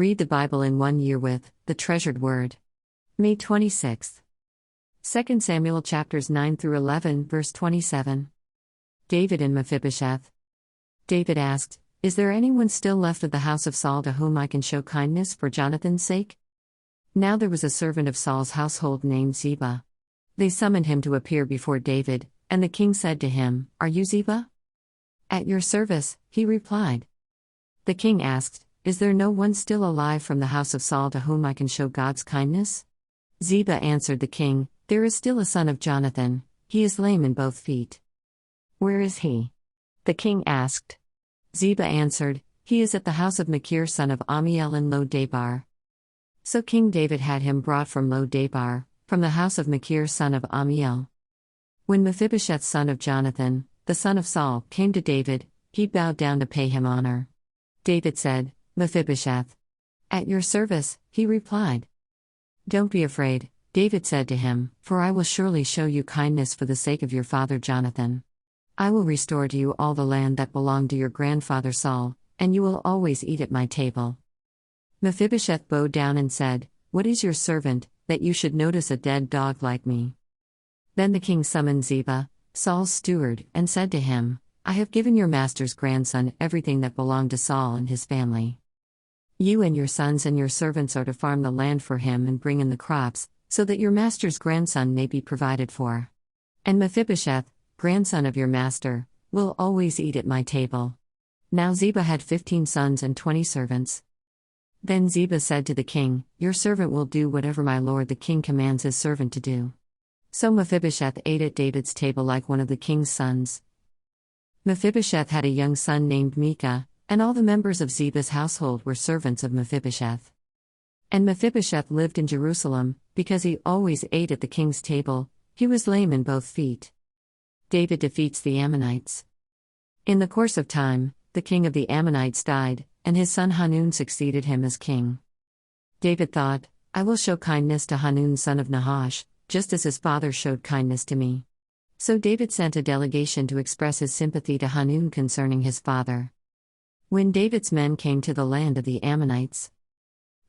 Read the Bible in 1 year with The Treasured Word. May 26th. 2 Samuel chapters 9 through 11, verse 27. David and Mephibosheth. David asked, "Is there anyone still left of the house of Saul to whom I can show kindness for Jonathan's sake?" Now there was a servant of Saul's household named Ziba. They summoned him to appear before David, and the king said to him, "Are you Ziba?" "At your service," he replied. The king asked, "Is there no one still alive from the house of Saul to whom I can show God's kindness?" Ziba answered the king, "There is still a son of Jonathan, he is lame in both feet." "Where is he?" the king asked. Ziba answered, "He is at the house of Machir son of Ammiel in Lo-Debar." So King David had him brought from Lo-Debar, from the house of Machir son of Ammiel. When Mephibosheth son of Jonathan, the son of Saul, came to David, he bowed down to pay him honor. David said, "Mephibosheth." "At your service," he replied. "Don't be afraid," David said to him, "for I will surely show you kindness for the sake of your father Jonathan. I will restore to you all the land that belonged to your grandfather Saul, and you will always eat at my table." Mephibosheth bowed down and said, "What is your servant, that you should notice a dead dog like me?" Then the king summoned Ziba, Saul's steward, and said to him, "I have given your master's grandson everything that belonged to Saul and his family. You and your sons and your servants are to farm the land for him and bring in the crops, so that your master's grandson may be provided for. And Mephibosheth, grandson of your master, will always eat at my table." Now Ziba had 15 sons and 20 servants. Then Ziba said to the king, "Your servant will do whatever my lord the king commands his servant to do." So Mephibosheth ate at David's table like one of the king's sons. Mephibosheth had a young son named Micah, and all the members of Ziba's household were servants of Mephibosheth. And Mephibosheth lived in Jerusalem, because he always ate at the king's table. He was lame in both feet. David defeats the Ammonites. In the course of time, the king of the Ammonites died, and his son Hanun succeeded him as king. David thought, "I will show kindness to Hanun son of Nahash, just as his father showed kindness to me." So David sent a delegation to express his sympathy to Hanun concerning his father. When David's men came to the land of the Ammonites,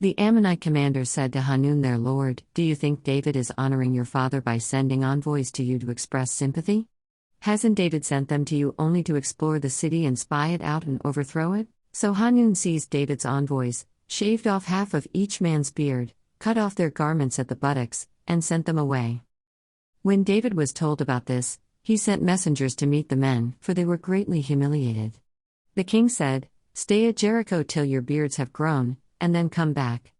the Ammonite commander said to Hanun their lord, "Do you think David is honoring your father by sending envoys to you to express sympathy? Hasn't David sent them to you only to explore the city and spy it out and overthrow it?" So Hanun seized David's envoys, shaved off half of each man's beard, cut off their garments at the buttocks, and sent them away. When David was told about this, he sent messengers to meet the men, for they were greatly humiliated. The king said, "Stay at Jericho till your beards have grown, and then come back."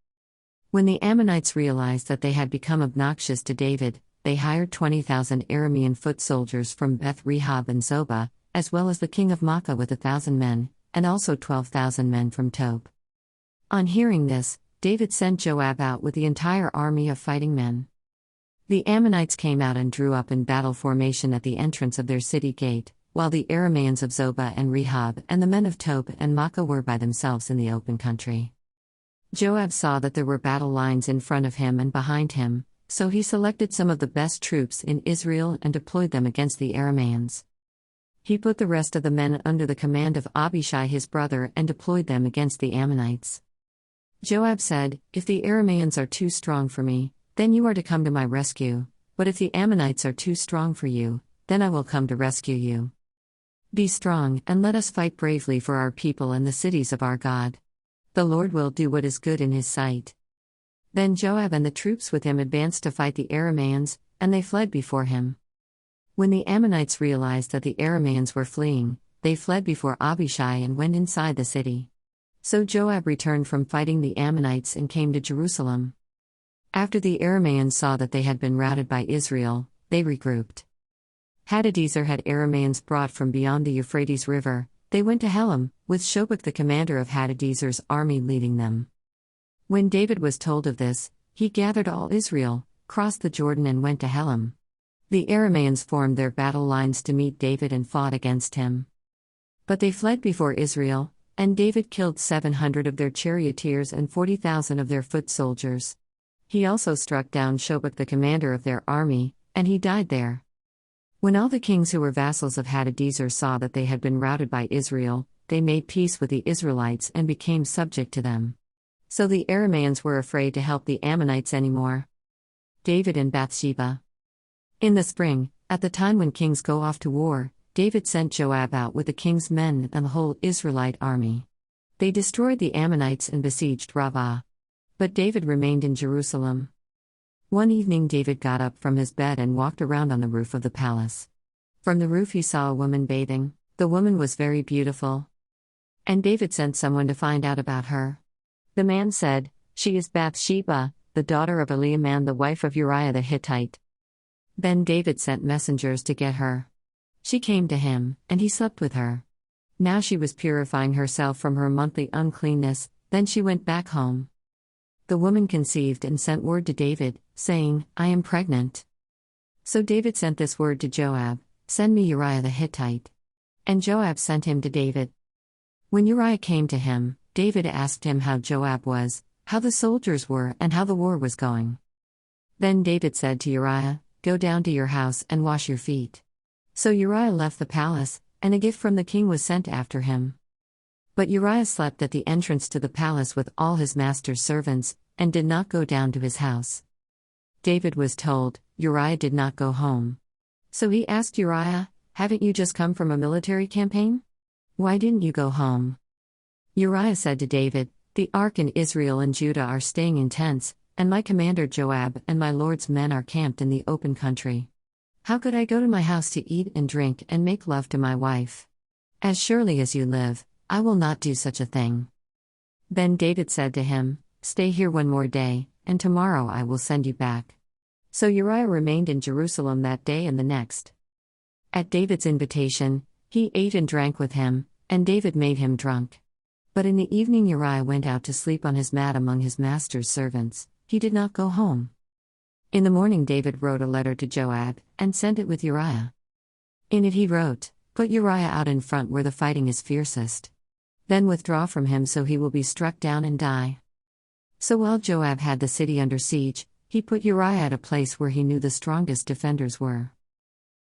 When the Ammonites realized that they had become obnoxious to David, they hired 20,000 Aramean foot soldiers from Beth Rehob and Zobah, as well as the king of Makkah with 1,000 men, and also 12,000 men from Tob. On hearing this, David sent Joab out with the entire army of fighting men. The Ammonites came out and drew up in battle formation at the entrance of their city gate, while the Arameans of Zobah and Rehob and the men of Tob and Makkah were by themselves in the open country. Joab saw that there were battle lines in front of him and behind him, so he selected some of the best troops in Israel and deployed them against the Arameans. He put the rest of the men under the command of Abishai his brother and deployed them against the Ammonites. Joab said, "If the Arameans are too strong for me, then you are to come to my rescue, but if the Ammonites are too strong for you, then I will come to rescue you. Be strong, and let us fight bravely for our people and the cities of our God. The Lord will do what is good in his sight." Then Joab and the troops with him advanced to fight the Arameans, and they fled before him. When the Ammonites realized that the Arameans were fleeing, they fled before Abishai and went inside the city. So Joab returned from fighting the Ammonites and came to Jerusalem. After the Arameans saw that they had been routed by Israel, they regrouped. Hadadezer had Arameans brought from beyond the Euphrates River. They went to Helam, with Shobach the commander of Hadadezer's army leading them. When David was told of this, he gathered all Israel, crossed the Jordan and went to Helam. The Arameans formed their battle lines to meet David and fought against him. But they fled before Israel, and David killed 700 of their charioteers and 40,000 of their foot soldiers. He also struck down Shobach the commander of their army, and he died there. When all the kings who were vassals of Hadadezer saw that they had been routed by Israel, they made peace with the Israelites and became subject to them. So the Arameans were afraid to help the Ammonites anymore. David and Bathsheba. In the spring, at the time when kings go off to war, David sent Joab out with the king's men and the whole Israelite army. They destroyed the Ammonites and besieged Rabbah. But David remained in Jerusalem. One evening David got up from his bed and walked around on the roof of the palace. From the roof he saw a woman bathing. The woman was very beautiful. And David sent someone to find out about her. The man said, "She is Bathsheba, the daughter of Eliaman, the wife of Uriah the Hittite." Then David sent messengers to get her. She came to him, and he slept with her. Now she was purifying herself from her monthly uncleanness, then she went back home. The woman conceived and sent word to David, saying, "I am pregnant." So David sent this word to Joab, "Send me Uriah the Hittite." And Joab sent him to David. When Uriah came to him, David asked him how Joab was, how the soldiers were, and how the war was going. Then David said to Uriah, "Go down to your house and wash your feet." So Uriah left the palace, and a gift from the king was sent after him. But Uriah slept at the entrance to the palace with all his master's servants, and did not go down to his house. David was told, Uriah did not go home. So he asked Uriah, "Haven't you just come from a military campaign? Why didn't you go home?" Uriah said to David, "The ark and Israel and Judah are staying in tents, and my commander Joab and my lord's men are camped in the open country. How could I go to my house to eat and drink and make love to my wife? As surely as you live, I will not do such a thing." Then David said to him, "Stay here one more day, and tomorrow I will send you back." So Uriah remained in Jerusalem that day and the next. At David's invitation, he ate and drank with him, and David made him drunk. But in the evening Uriah went out to sleep on his mat among his master's servants. He did not go home. In the morning David wrote a letter to Joab, and sent it with Uriah. In it he wrote, "Put Uriah out in front where the fighting is fiercest. Then withdraw from him so he will be struck down and die." So while Joab had the city under siege, he put Uriah at a place where he knew the strongest defenders were.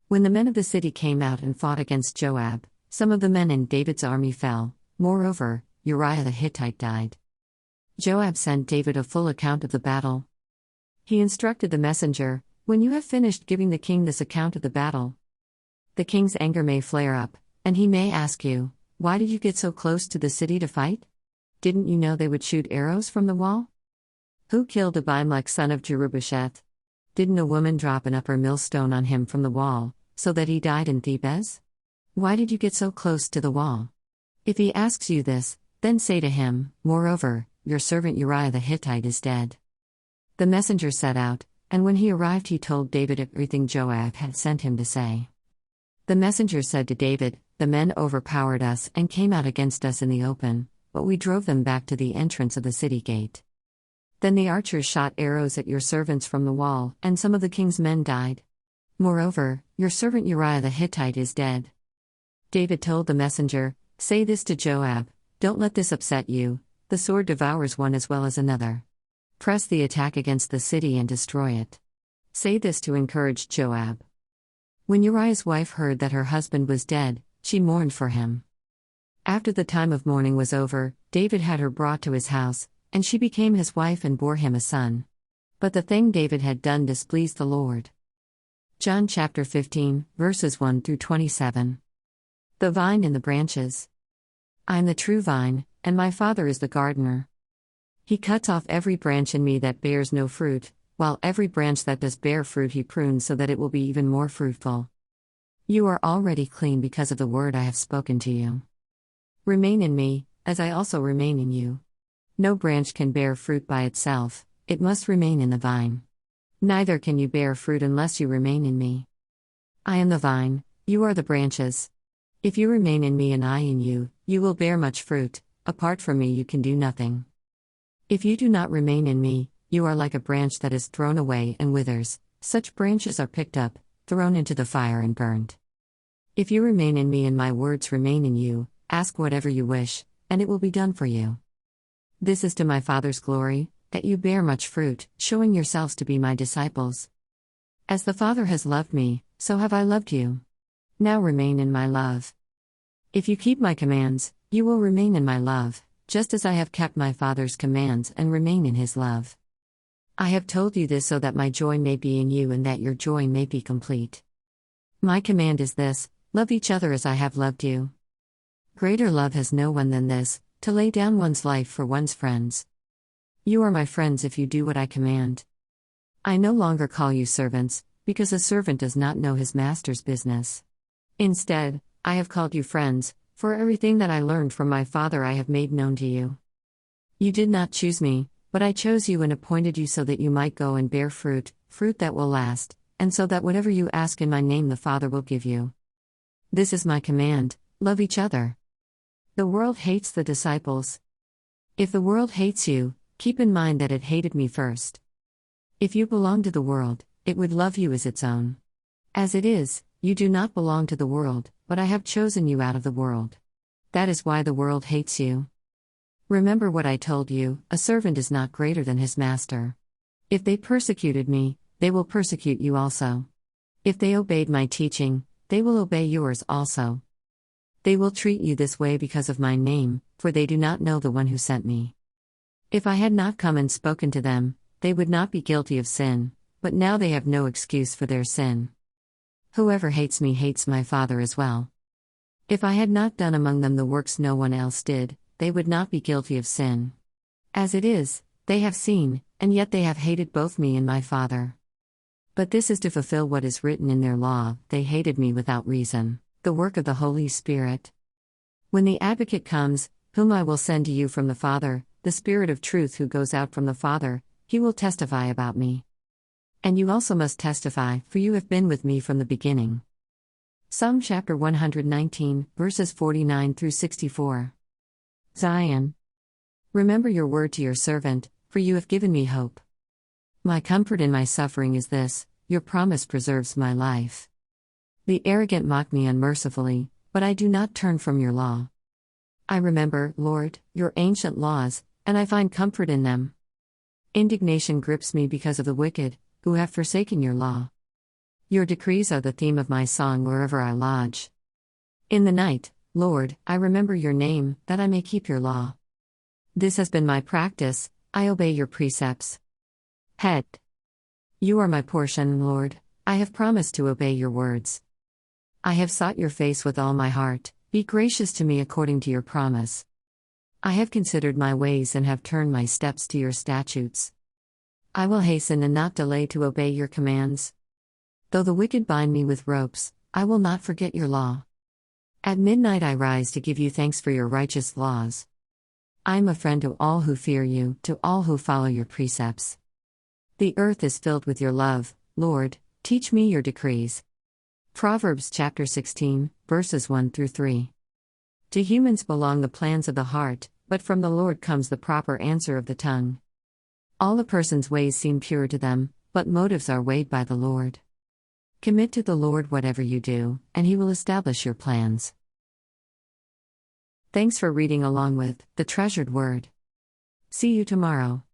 When the men of the city came out and fought against Joab, some of the men in David's army fell. Moreover, Uriah the Hittite died. Joab sent David a full account of the battle. He instructed the messenger, "When you have finished giving the king this account of the battle, the king's anger may flare up, and he may ask you, 'Why did you get so close to the city to fight? Didn't you know they would shoot arrows from the wall? Who killed Abimelech son of Jerubbesheth? Didn't a woman drop an upper millstone on him from the wall, so that he died in Thebez? Why did you get so close to the wall?' If he asks you this, then say to him, 'Moreover, your servant Uriah the Hittite is dead.'" The messenger set out, and when he arrived he told David everything Joab had sent him to say. The messenger said to David, "The men overpowered us and came out against us in the open, but we drove them back to the entrance of the city gate. Then the archers shot arrows at your servants from the wall, and some of the king's men died. Moreover, your servant Uriah the Hittite is dead." David told the messenger, "Say this to Joab, 'Don't let this upset you, the sword devours one as well as another. Press the attack against the city and destroy it.'" Say this to encourage Joab. When Uriah's wife heard that her husband was dead, she mourned for him. After the time of mourning was over, David had her brought to his house, and she became his wife and bore him a son. But the thing David had done displeased the Lord. John chapter 15, verses 1 through 27. The vine and the branches. I am the true vine, and my Father is the gardener. He cuts off every branch in me that bears no fruit, while every branch that does bear fruit he prunes so that it will be even more fruitful. You are already clean because of the word I have spoken to you. Remain in me, as I also remain in you. No branch can bear fruit by itself, it must remain in the vine. Neither can you bear fruit unless you remain in me. I am the vine, you are the branches. If you remain in me and I in you, you will bear much fruit. Apart from me you can do nothing. If you do not remain in me, you are like a branch that is thrown away and withers. Such branches are picked up, thrown into the fire and burned. If you remain in me and my words remain in you, ask whatever you wish, and it will be done for you. This is to my Father's glory, that you bear much fruit, showing yourselves to be my disciples. As the Father has loved me, so have I loved you. Now remain in my love. If you keep my commands, you will remain in my love, just as I have kept my Father's commands and remain in his love. I have told you this so that my joy may be in you and that your joy may be complete. My command is this: love each other as I have loved you. Greater love has no one than this, to lay down one's life for one's friends. You are my friends if you do what I command. I no longer call you servants, because a servant does not know his master's business. Instead, I have called you friends, for everything that I learned from my Father I have made known to you. You did not choose me, but I chose you and appointed you so that you might go and bear fruit, fruit that will last, and so that whatever you ask in my name the Father will give you. This is my command: love each other. The world hates the disciples. If the world hates you, keep in mind that it hated me first. If you belong to the world, it would love you as its own. As it is, you do not belong to the world, but I have chosen you out of the world. That is why the world hates you. Remember what I told you: a servant is not greater than his master. If they persecuted me, they will persecute you also. If they obeyed my teaching, they will obey yours also. They will treat you this way because of my name, for they do not know the one who sent me. If I had not come and spoken to them, they would not be guilty of sin, but now they have no excuse for their sin. Whoever hates me hates my Father as well. If I had not done among them the works no one else did, they would not be guilty of sin. As it is, they have seen, and yet they have hated both me and my Father. But this is to fulfill what is written in their law: they hated me without reason, the work of the Holy Spirit. When the Advocate comes, whom I will send to you from the Father, the Spirit of truth who goes out from the Father, he will testify about me. And you also must testify, for you have been with me from the beginning. Psalm chapter 119, verses 49 through 64. Zion. Remember your word to your servant, for you have given me hope. My comfort in my suffering is this: your promise preserves my life. The arrogant mock me unmercifully, but I do not turn from your law. I remember, Lord, your ancient laws, and I find comfort in them. Indignation grips me because of the wicked, who have forsaken your law. Your decrees are the theme of my song wherever I lodge. In the night, Lord, I remember your name, that I may keep your law. This has been my practice: I obey your precepts. Head. You are my portion, Lord, I have promised to obey your words. I have sought your face with all my heart: be gracious to me according to your promise. I have considered my ways and have turned my steps to your statutes. I will hasten and not delay to obey your commands. Though the wicked bind me with ropes, I will not forget your law. At midnight I rise to give you thanks for your righteous laws. I am a friend to all who fear you, to all who follow your precepts. The earth is filled with your love, Lord, teach me your decrees. Proverbs chapter 16, verses 1 through 3. To humans belong the plans of the heart, but from the Lord comes the proper answer of the tongue. All a person's ways seem pure to them, but motives are weighed by the Lord. Commit to the Lord whatever you do, and he will establish your plans. Thanks for reading along with The Treasured Word. See you tomorrow.